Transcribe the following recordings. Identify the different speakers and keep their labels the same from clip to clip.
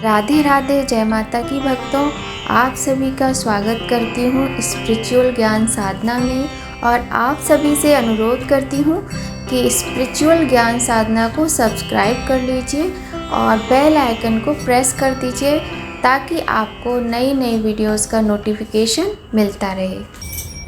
Speaker 1: राधे राधे, जय माता की भक्तों। आप सभी का स्वागत करती हूँ स्पिरिचुअल ज्ञान साधना में, और आप सभी से अनुरोध करती हूँ कि स्पिरिचुअल ज्ञान साधना को सब्सक्राइब कर लीजिए और बेल आइकन को प्रेस कर दीजिए ताकि आपको नई नई वीडियोस का नोटिफिकेशन मिलता रहे।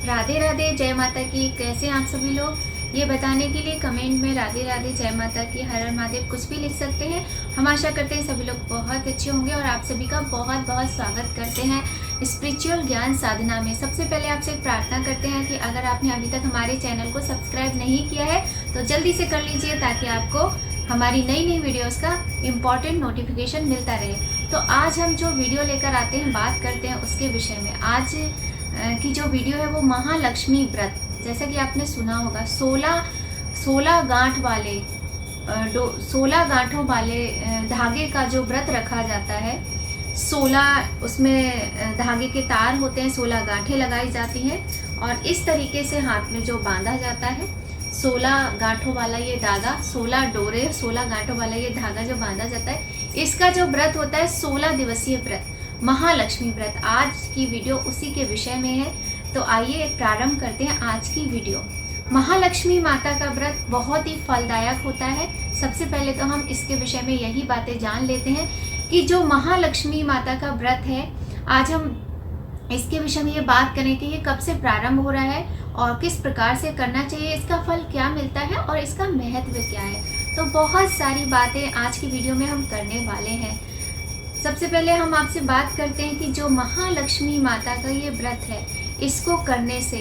Speaker 1: राधे राधे, जय माता की। कैसे हैं आप सभी लोग, ये बताने के लिए कमेंट में राधे राधे, जय माता की, हर हर महादेव कुछ भी लिख सकते हैं। हम आशा करते हैं सभी लोग बहुत अच्छे होंगे और आप सभी का बहुत बहुत स्वागत करते हैं स्पिरिचुअल ज्ञान साधना में। सबसे पहले आपसे एक प्रार्थना करते हैं कि अगर आपने अभी तक हमारे चैनल को सब्सक्राइब नहीं किया है तो जल्दी से कर लीजिए ताकि आपको हमारी नई नई वीडियोस का इम्पॉर्टेंट नोटिफिकेशन मिलता रहे। तो आज हम जो वीडियो लेकर आते हैं, बात करते हैं उसके विषय में। आज की जो वीडियो है वो महालक्ष्मी व्रत। जैसा कि आपने सुना होगा, 16 गांठ वाले 16 गांठों वाले धागे का जो व्रत रखा जाता है। 16 उसमें धागे के तार होते हैं, 16 गांठें लगाई जाती हैं और इस तरीके से हाथ में जो बांधा जाता है, 16 गांठों वाला ये धागा, 16 डोरे, 16 गांठों वाला ये धागा जो बांधा जाता है, इसका जो व्रत होता है 16 दिवसीय व्रत, महालक्ष्मी व्रत। आज की वीडियो उसी के विषय में है। तो आइए प्रारंभ करते हैं आज की वीडियो। महालक्ष्मी माता का व्रत बहुत ही फलदायक होता है। सबसे पहले तो हम इसके विषय में यही बातें जान लेते हैं कि जो महालक्ष्मी माता का व्रत है, आज हम इसके विषय में ये बात करें कि ये कब से प्रारंभ हो रहा है और किस प्रकार से करना चाहिए, इसका फल क्या मिलता है और इसका महत्व क्या है। तो बहुत सारी बातें आज की वीडियो में हम करने वाले हैं। सबसे पहले हम आपसे बात करते हैं कि जो महालक्ष्मी माता का ये व्रत है, इसको करने से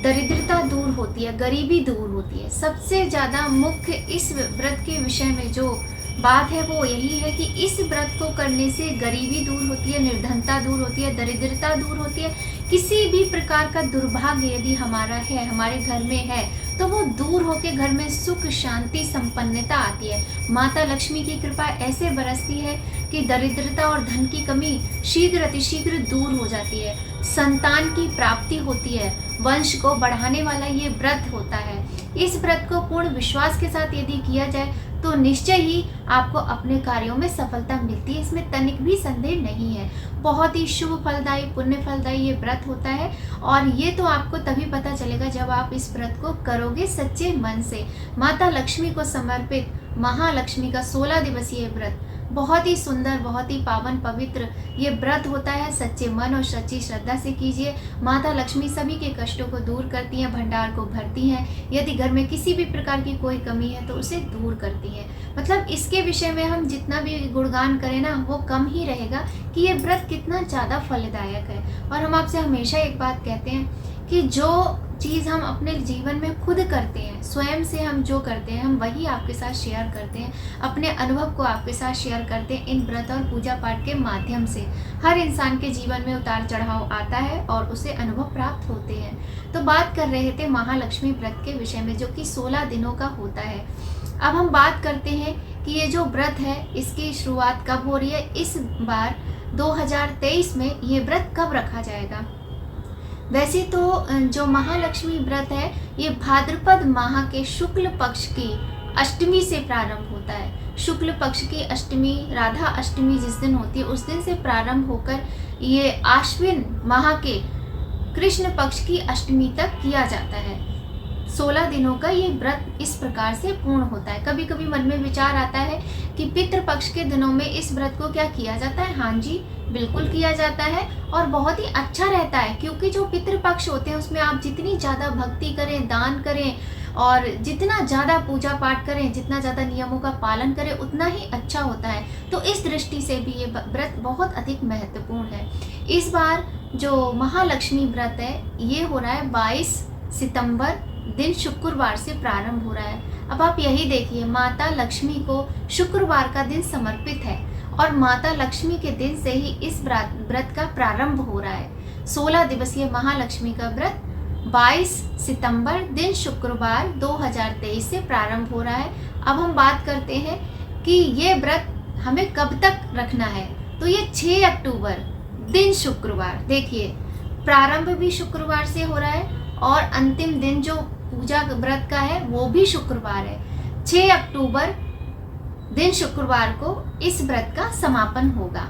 Speaker 1: दरिद्रता दूर होती है, गरीबी दूर होती है। सबसे ज़्यादा मुख्य इस व्रत के विषय में जो बात है वो यही है कि इस व्रत को करने से गरीबी दूर होती है, निर्धनता दूर होती है, दरिद्रता दूर होती है। किसी भी प्रकार का दुर्भाग्य यदि हमारा है, हमारे घर में है, तो वो दूर होके घर में सुख शांति संपन्नता आती है। माता लक्ष्मी की कृपा ऐसे बरसती है कि दरिद्रता और धन की कमी शीघ्र अतिशीघ्र दूर हो जाती है। संतान की प्राप्ति होती है। वंश को बढ़ाने वाला ये व्रत होता है। इस व्रत को पूर्ण विश्वास के साथ यदि किया जाए तो निश्चय ही आपको अपने कार्यों में सफलता मिलती है, इसमें तनिक भी संदेह नहीं है। बहुत ही शुभ फलदायी, पुण्य फलदायी ये व्रत होता है और ये तो आपको तभी पता चलेगा जब आप इस व्रत को करोगे सच्चे मन से। माता लक्ष्मी को समर्पित महालक्ष्मी का 16 दिवसीय व्रत बहुत ही सुंदर, बहुत ही पावन पवित्र ये व्रत होता है। सच्चे मन और सच्ची श्रद्धा से कीजिए। माता लक्ष्मी सभी के कष्टों को दूर करती हैं, भंडार को भरती हैं। यदि घर में किसी भी प्रकार की कोई कमी है तो उसे दूर करती हैं। मतलब इसके विषय में हम जितना भी गुणगान करें ना, वो कम ही रहेगा कि ये व्रत कितना ज़्यादा फलदायक है। और हम आपसे हमेशा एक बात कहते हैं कि जो चीज़ हम अपने जीवन में खुद करते हैं, स्वयं से हम जो करते हैं, हम वही आपके साथ शेयर करते हैं, अपने अनुभव को आपके साथ शेयर करते हैं इन व्रत और पूजा पाठ के माध्यम से। हर इंसान के जीवन में उतार चढ़ाव आता है और उसे अनुभव प्राप्त होते हैं। तो बात कर रहे थे महालक्ष्मी व्रत के विषय में, जो कि 16 दिनों का होता है। अब हम बात करते हैं कि ये जो व्रत है इसकी शुरुआत कब हो रही है। इस बार 2023 में ये व्रत कब रखा जाएगा। वैसे तो जो महालक्ष्मी व्रत है ये भाद्रपद माह के शुक्ल पक्ष की अष्टमी से प्रारंभ होता है। शुक्ल पक्ष की अष्टमी, राधा अष्टमी जिस दिन होती है उस दिन से प्रारंभ होकर ये आश्विन माह के कृष्ण पक्ष की अष्टमी तक किया जाता है। 16 दिनों का ये व्रत इस प्रकार से पूर्ण होता है। कभी कभी मन में विचार आता है कि पितृपक्ष के दिनों में इस व्रत को क्या किया जाता है। हाँ जी, बिल्कुल किया जाता है और बहुत ही अच्छा रहता है, क्योंकि जो पितृपक्ष होते हैं उसमें आप जितनी ज़्यादा भक्ति करें, दान करें और जितना ज़्यादा पूजा पाठ करें, जितना ज़्यादा नियमों का पालन करें, उतना ही अच्छा होता है। तो इस दृष्टि से भी ये व्रत बहुत अधिक महत्वपूर्ण है। इस बार जो महालक्ष्मी व्रत है ये हो रहा है 22 सितंबर दिन शुक्रवार से प्रारंभ हो रहा है। अब आप यही देखिए, माता लक्ष्मी को शुक्रवार का दिन समर्पित है और माता लक्ष्मी के दिन से ही इस व्रत का प्रारंभ हो रहा है। 16 दिवसीय महालक्ष्मी का व्रत 22 सितंबर दिन शुक्रवार 2023 से प्रारंभ हो रहा है। अब हम बात करते हैं कि ये व्रत हमें कब तक रखना है। तो ये 6 अक्टूबर दिन शुक्रवार, देखिए प्रारंभ भी शुक्रवार से हो रहा है और अंतिम दिन जो पूजा व्रत का है वो भी शुक्रवार है। 6 अक्टूबर दिन शुक्रवार को इस व्रत का समापन होगा।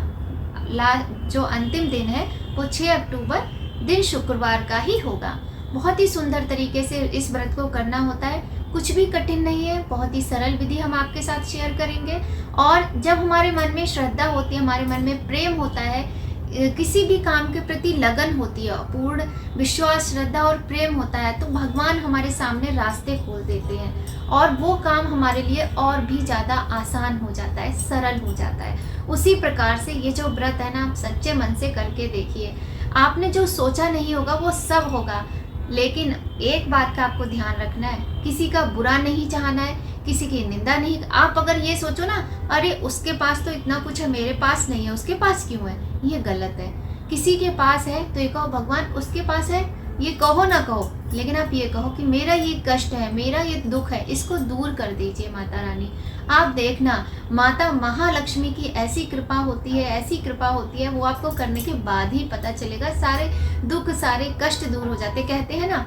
Speaker 1: जो अंतिम दिन है वो 6 अक्टूबर दिन शुक्रवार का ही होगा। बहुत ही सुंदर तरीके से इस व्रत को करना होता है, कुछ भी कठिन नहीं है, बहुत ही सरल विधि हम आपके साथ शेयर करेंगे। और जब हमारे मन में श्रद्धा होती है, हमारे मन में प्रेम होता है, किसी भी काम के प्रति लगन होती है, पूर्ण विश्वास, श्रद्धा और प्रेम होता है, तो भगवान हमारे सामने रास्ते खोल देते हैं और वो काम हमारे लिए और भी ज़्यादा आसान हो जाता है, सरल हो जाता है। उसी प्रकार से ये जो व्रत है ना, आप सच्चे मन से करके देखिए। आपने जो सोचा नहीं होगा वो सब होगा, लेकिन एक बात का आपको ध्यान रखना है, किसी का बुरा नहीं चाहना है, किसी की निंदा नहीं। आप अगर ये सोचो ना, अरे उसके पास तो इतना कुछ है, मेरे पास नहीं है, उसके पास क्यों है, ये गलत है। किसी के पास है तो ये कहो भगवान उसके पास है, ये कहो ना कहो, लेकिन आप ये कहो कि मेरा ये कष्ट है, मेरा ये दुख है, इसको दूर कर दीजिए माता रानी। आप देखना, माता महालक्ष्मी की ऐसी कृपा होती है, ऐसी कृपा होती है, वो आपको करने के बाद ही पता चलेगा, सारे दुख सारे कष्ट दूर हो जाते। कहते हैं ना,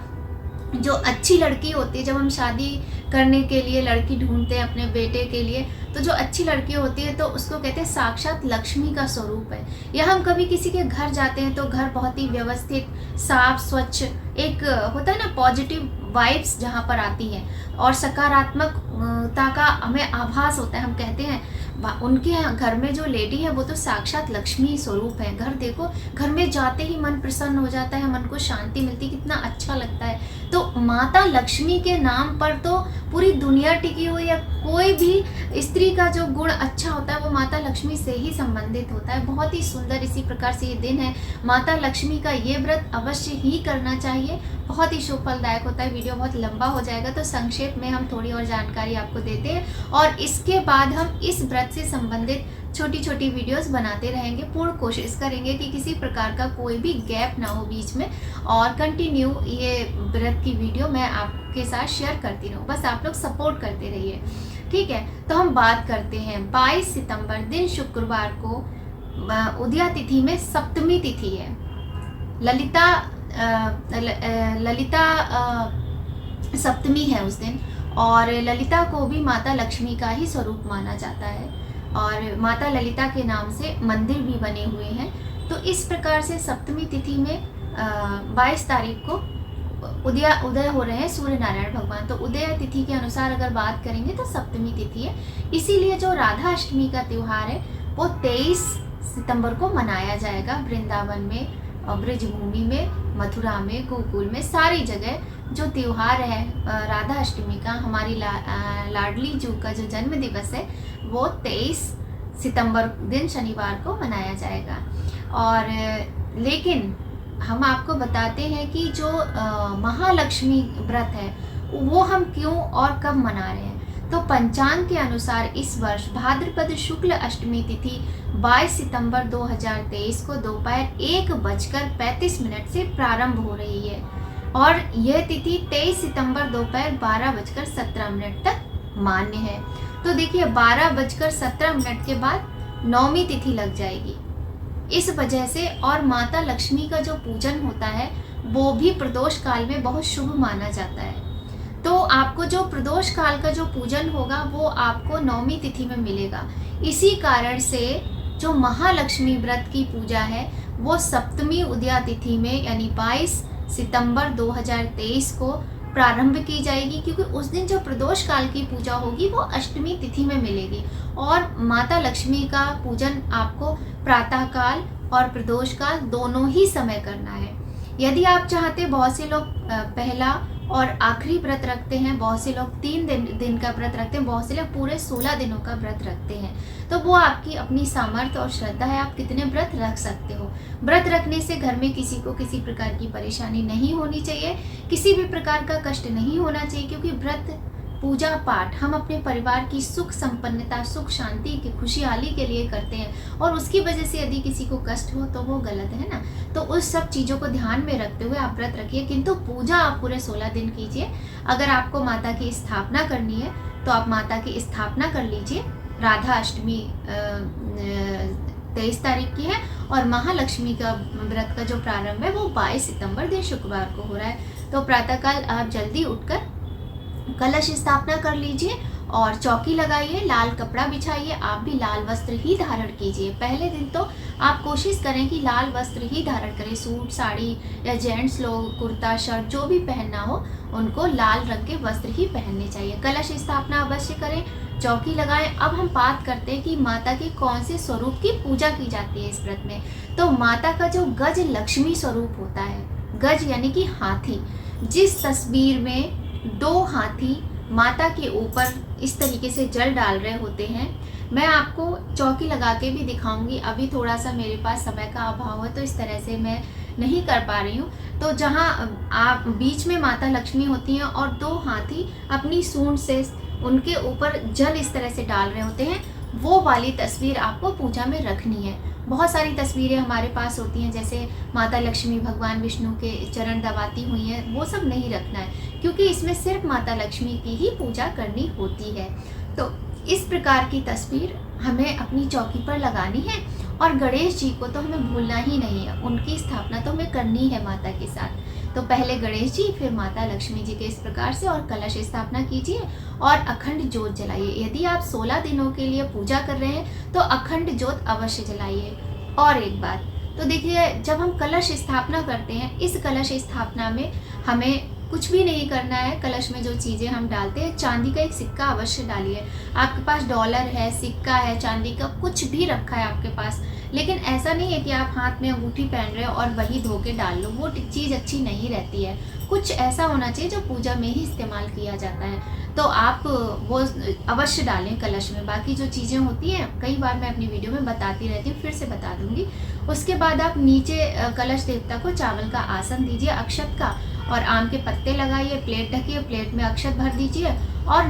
Speaker 1: जो अच्छी लड़की होती है, जब हम शादी करने के लिए लड़की ढूंढते हैं अपने बेटे के लिए, तो जो अच्छी लड़की होती है तो उसको कहते हैं साक्षात लक्ष्मी का स्वरूप है। या हम कभी किसी के घर जाते हैं तो घर बहुत ही व्यवस्थित, साफ, स्वच्छ, एक होता है ना पॉजिटिव वाइब्स जहाँ पर आती हैं और सकारात्मकता का हमें आभास होता है। हम कहते हैं उनके घर में जो लेडी है वो तो साक्षात लक्ष्मी स्वरूप है। घर देखो, घर में जाते ही मन प्रसन्न हो जाता है, मन को शांति मिलती, कितना अच्छा लगता है। तो माता लक्ष्मी के नाम पर तो पूरी दुनिया टिकी हुई है। कोई भी स्त्री का जो गुण अच्छा होता है वो माता लक्ष्मी से ही संबंधित होता है। बहुत ही सुंदर इसी प्रकार से ये दिन है। माता लक्ष्मी का ये व्रत अवश्य ही करना चाहिए, बहुत ही शुभ फलदायक होता है। वीडियो बहुत लंबा हो जाएगा तो संक्षेप में हम थोड़ी और जानकारी आपको देते हैं और इसके बाद हम इस व्रत से संबंधित छोटी छोटी वीडियोस बनाते रहेंगे। पूर्ण कोशिश करेंगे कि किसी प्रकार का कोई भी गैप ना हो बीच में और कंटिन्यू ये व्रत की वीडियो मैं आपके साथ शेयर करती रहूँ। बस आप लोग सपोर्ट करते रहिए, ठीक है। तो हम बात करते हैं 22 सितंबर दिन शुक्रवार को उदया तिथि में सप्तमी तिथि है। ललिता सप्तमी है उस दिन और ललिता को भी माता लक्ष्मी का ही स्वरूप माना जाता है और माता ललिता के नाम से मंदिर भी बने हुए हैं। तो इस प्रकार से सप्तमी तिथि में 22 तारीख को उदय हो रहे हैं सूर्य नारायण भगवान। तो उदय तिथि के अनुसार अगर बात करेंगे तो सप्तमी तिथि है। इसीलिए जो राधा अष्टमी का त्यौहार है वो 23 सितंबर को मनाया जाएगा। वृंदावन में और ब्रज भूमि में, मथुरा में, गोकुल में, सारी जगह जो त्यौहार है राधा अष्टमी का, हमारी लाडली जू का जो जन्म दिवस है वो 23 सितंबर दिन शनिवार को मनाया जाएगा। और लेकिन हम आपको बताते हैं कि जो महालक्ष्मी व्रत है वो हम क्यों और कब मना रहे हैं। तो पंचांग के अनुसार इस वर्ष भाद्रपद शुक्ल अष्टमी तिथि 22 सितंबर 2023 को दोपहर 1:35 से प्रारंभ हो रही है और यह तिथि 23 सितंबर दोपहर 12:17 तक मान्य है। तो देखिए 12:17 के बाद नौमी तिथि लग जाएगी। इस वजह से और माता लक्ष्मी का जो पूजन होता है वो भी प्रदोष काल में बहुत शुभ माना जाता है। तो आपको जो प्रदोष काल का जो पूजन होगा वो आपको नौमी तिथि में मिलेगा। इसी कारण से जो महालक्ष्मी व्रत की पूजा है वो सप्तमी उदया तिथि में यानी 22 सितंबर 2023 को प्रारंभ की जाएगी, क्योंकि उस दिन जो प्रदोष काल की पूजा होगी वो अष्टमी तिथि में मिलेगी और माता लक्ष्मी का पूजन आपको प्रातः काल और प्रदोष काल दोनों ही समय करना है। यदि आप चाहते, बहुत से लोग पहला और आखिरी व्रत रखते हैं, बहुत से लोग 3 दिन का व्रत रखते हैं, बहुत से लोग पूरे 16 दिनों का व्रत रखते हैं। तो वो आपकी अपनी सामर्थ्य और श्रद्धा है, आप कितने व्रत रख सकते हो। व्रत रखने से घर में किसी को किसी प्रकार की परेशानी नहीं होनी चाहिए, किसी भी प्रकार का कष्ट नहीं होना चाहिए, क्योंकि व्रत पूजा पाठ हम अपने परिवार की सुख संपन्नता, सुख शांति की खुशहाली के लिए करते हैं और उसकी वजह से यदि किसी को कष्ट हो तो वो गलत है ना। तो उस सब चीज़ों को ध्यान में रखते हुए आप व्रत रखिए, किंतु पूजा आप पूरे 16 दिन कीजिए। अगर आपको माता की स्थापना करनी है तो आप माता की स्थापना कर लीजिए। राधा अष्टमी 23 तारीख की है और महालक्ष्मी का व्रत का जो प्रारंभ है वो 22 सितंबर दिन शुक्रवार को हो रहा है। तो प्रातःकाल आप जल्दी उठकर कलश स्थापना कर लीजिए और चौकी लगाइए, लाल कपड़ा बिछाइए, आप भी लाल वस्त्र ही धारण कीजिए। पहले दिन तो आप कोशिश करें कि लाल वस्त्र ही धारण करें। सूट साड़ी या जेंट्स लोग कुर्ता शर्ट जो भी पहनना हो उनको लाल रंग के वस्त्र ही पहनने चाहिए। कलश स्थापना अवश्य करें, चौकी लगाएं। अब हम बात करते हैं कि माता के कौन से स्वरूप की पूजा की जाती है इस व्रत में। तो माता का जो गज लक्ष्मी स्वरूप होता है, गज यानी कि हाथी, जिस तस्वीर में 2 हाथी माता के ऊपर इस तरीके से जल डाल रहे होते हैं, मैं आपको चौकी लगा के भी दिखाऊंगी। अभी थोड़ा सा मेरे पास समय का अभाव है तो इस तरह से मैं नहीं कर पा रही हूँ। तो जहाँ आप बीच में माता लक्ष्मी होती हैं और 2 हाथी अपनी सूंड से उनके ऊपर जल इस तरह से डाल रहे होते हैं, वो वाली तस्वीर आपको पूजा में रखनी है। बहुत सारी तस्वीरें हमारे पास होती हैं, जैसे माता लक्ष्मी भगवान विष्णु के चरण दबाती हुई हैं, वो सब नहीं रखना है क्योंकि इसमें सिर्फ माता लक्ष्मी की ही पूजा करनी होती है। तो इस प्रकार की तस्वीर हमें अपनी चौकी पर लगानी है। और गणेश जी को तो हमें भूलना ही नहीं है, उनकी स्थापना तो हमें करनी है माता के साथ। तो पहले गणेश जी, फिर माता लक्ष्मी जी के इस प्रकार से और कलश स्थापना कीजिए और अखंड ज्योत जलाइए। यदि आप 16 दिनों के लिए पूजा कर रहे हैं तो अखंड ज्योत अवश्य जलाइए। और एक बात तो देखिए, जब हम कलश स्थापना करते हैं, इस कलश स्थापना में हमें कुछ भी नहीं करना है। कलश में जो चीज़ें हम डालते हैं, चांदी का एक सिक्का अवश्य डालिए। आपके पास डॉलर है, सिक्का है, चांदी का कुछ भी रखा है आपके पास, लेकिन ऐसा नहीं है कि आप हाथ में अंगूठी पहन रहे हो और वही धो के डाल लो, वो चीज़ अच्छी नहीं रहती है। कुछ ऐसा होना चाहिए जो पूजा में ही इस्तेमाल किया जाता है, तो आप वो अवश्य डालें कलश में। बाकी जो चीज़ें होती हैं कई बार मैं अपनी वीडियो में बताती रहती हूँ, फिर से बता दूंगी। उसके बाद आप नीचे कलश देवता को चावल का आसन दीजिए, अक्षत का, और आम के पत्ते लगाइए, प्लेट ढकिए, प्लेट में अक्षत भर दीजिए। और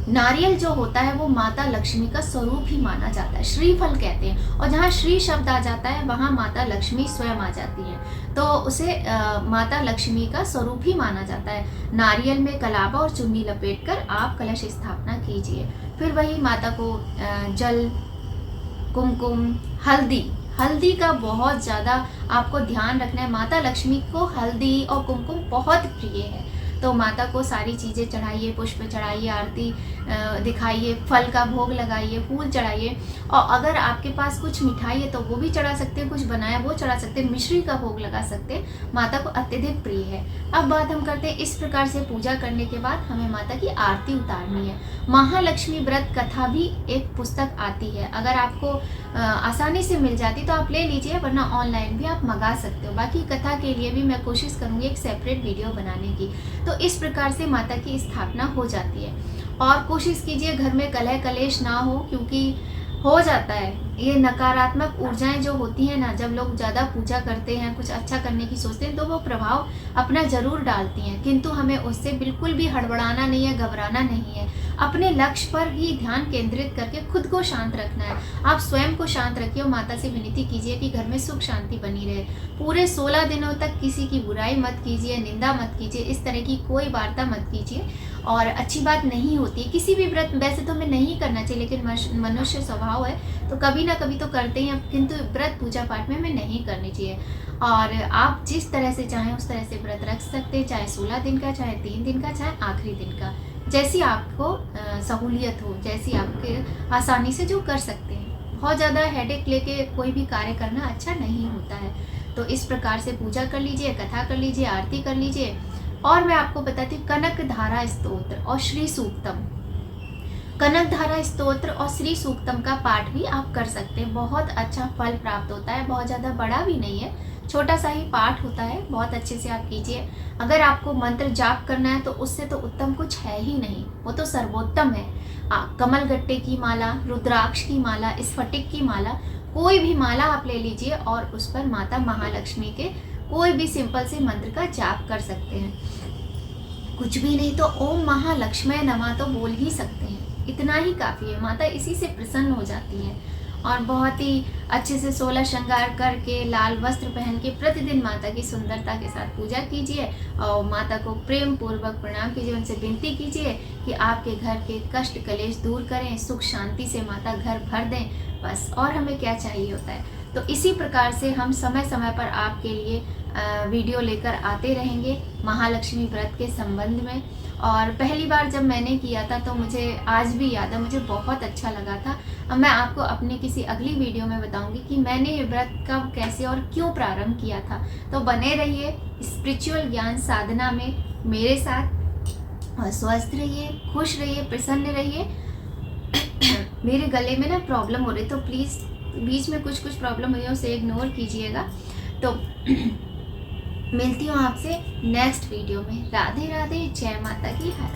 Speaker 1: नारियल जो होता है वो माता लक्ष्मी का स्वरूप ही माना जाता है, श्रीफल कहते हैं, और जहाँ श्री शब्द आ जाता है वहाँ माता लक्ष्मी स्वयं आ जाती हैं, तो उसे माता लक्ष्मी का स्वरूप ही माना जाता है। नारियल में कलावा और चुन्नी लपेटकर आप कलश स्थापना कीजिए। फिर वही माता को जल, कुमकुम, हल्दी का बहुत ज़्यादा आपको ध्यान रखना है। माता लक्ष्मी को हल्दी और कुमकुम बहुत प्रिय है, तो माता को सारी चीज़ें चढ़ाइए, पुष्प चढ़ाइए, आरती दिखाइए, फल का भोग लगाइए, फूल चढ़ाइए, और अगर आपके पास कुछ मिठाई है तो वो भी चढ़ा सकते हैं, कुछ बनाया वो चढ़ा सकते हैं, मिश्री का भोग लगा सकते हैं, माता को अत्यधिक प्रिय है। अब बात हम करते हैं, इस प्रकार से पूजा करने के बाद हमें माता की आरती उतारनी है। महालक्ष्मी व्रत कथा भी एक पुस्तक आती है, अगर आपको आसानी से मिल जाती तो आप ले लीजिए, वरना ऑनलाइन भी आप मंगा सकते हो। बाकी कथा के लिए भी मैं कोशिश करूँगी एक सेपरेट वीडियो बनाने की। तो इस प्रकार से माता की स्थापना हो जाती है। और कोशिश कीजिए घर में कलह कलेश ना हो, क्योंकि हो जाता है ये नकारात्मक ऊर्जाएं जो होती हैं ना, जब लोग ज़्यादा पूजा करते हैं, कुछ अच्छा करने की सोचते हैं, तो वो प्रभाव अपना जरूर डालती हैं, किंतु हमें उससे बिल्कुल भी हड़बड़ाना नहीं है, घबराना नहीं है। अपने लक्ष्य पर ही ध्यान केंद्रित करके खुद को शांत रखना है। आप स्वयं को शांत रखिए और माता से विनती कीजिए कि घर में सुख शांति बनी रहे। पूरे 16 दिनों तक किसी की बुराई मत कीजिए, निंदा मत कीजिए, इस तरह की कोई वार्ता मत कीजिए, और अच्छी बात नहीं होती है किसी भी व्रत। वैसे तो हमें नहीं करना चाहिए, लेकिन मनुष्य स्वभाव है तो कभी ना कभी तो करते हैं, किंतु व्रत पूजा पाठ में हमें नहीं करनी चाहिए। और आप जिस तरह से चाहें उस तरह से व्रत रख सकते हैं, चाहे 16 दिन का, चाहे 3 दिन का, चाहे आखिरी दिन का, जैसी आपको सहूलियत हो, जैसी आपके आसानी से जो कर सकते हैं। बहुत ज़्यादा हेडेक लेके कोई भी कार्य करना अच्छा नहीं होता है। तो इस प्रकार से पूजा कर लीजिए, कथा कर लीजिए, आरती कर लीजिए। और मैं आपको बताती हूँ कनक धारा स्तोत्र और श्री सूक्तम, कनक धारा स्तोत्र और श्री सूक्तम का पाठ भी आप कर सकते हैं। बहुत अच्छा फल प्राप्त होता है, बहुत ज़्यादा बड़ा भी नहीं है, छोटा सा ही पाठ होता है, बहुत अच्छे से आप कीजिए। अगर आपको मंत्र जाप करना है तो उससे तो उत्तम कुछ है ही नहीं, वो तो सर्वोत्तम है। कमलगट्टे की माला, रुद्राक्ष की माला, स्फटिक की माला, कोई भी माला आप ले लीजिए और उस पर माता महालक्ष्मी के कोई भी सिंपल से मंत्र का जाप कर सकते हैं। कुछ भी नहीं तो ओम महालक्ष्मी नमः तो बोल ही सकते हैं, इतना ही काफ़ी है। माता इसी से प्रसन्न हो जाती है। और बहुत ही अच्छे से 16 श्रृंगार करके लाल वस्त्र पहन के प्रतिदिन माता की सुंदरता के साथ पूजा कीजिए और माता को प्रेम पूर्वक प्रणाम कीजिए, उनसे विनती कीजिए कि आपके घर के कष्ट कलेश दूर करें, सुख शांति से माता घर भर दें, बस। और हमें क्या चाहिए होता है। तो इसी प्रकार से हम समय समय पर आपके लिए वीडियो लेकर आते रहेंगे महालक्ष्मी व्रत के संबंध में। और पहली बार जब मैंने किया था तो मुझे आज भी याद है, मुझे बहुत अच्छा लगा था। अब मैं आपको अपनी किसी अगली वीडियो में बताऊंगी कि मैंने ये व्रत कब, कैसे और क्यों प्रारंभ किया था। तो बने रहिए स्पिरिचुअल ज्ञान साधना में मेरे साथ और स्वस्थ रहिए, खुश रहिए, प्रसन्न रहिए। मेरे गले में ना प्रॉब्लम हो रही, तो प्लीज़ बीच में कुछ प्रॉब्लम हुई है उसे इग्नोर कीजिएगा। तो मिलती हूँ आपसे नेक्स्ट वीडियो में। राधे राधे, जय माता की। हर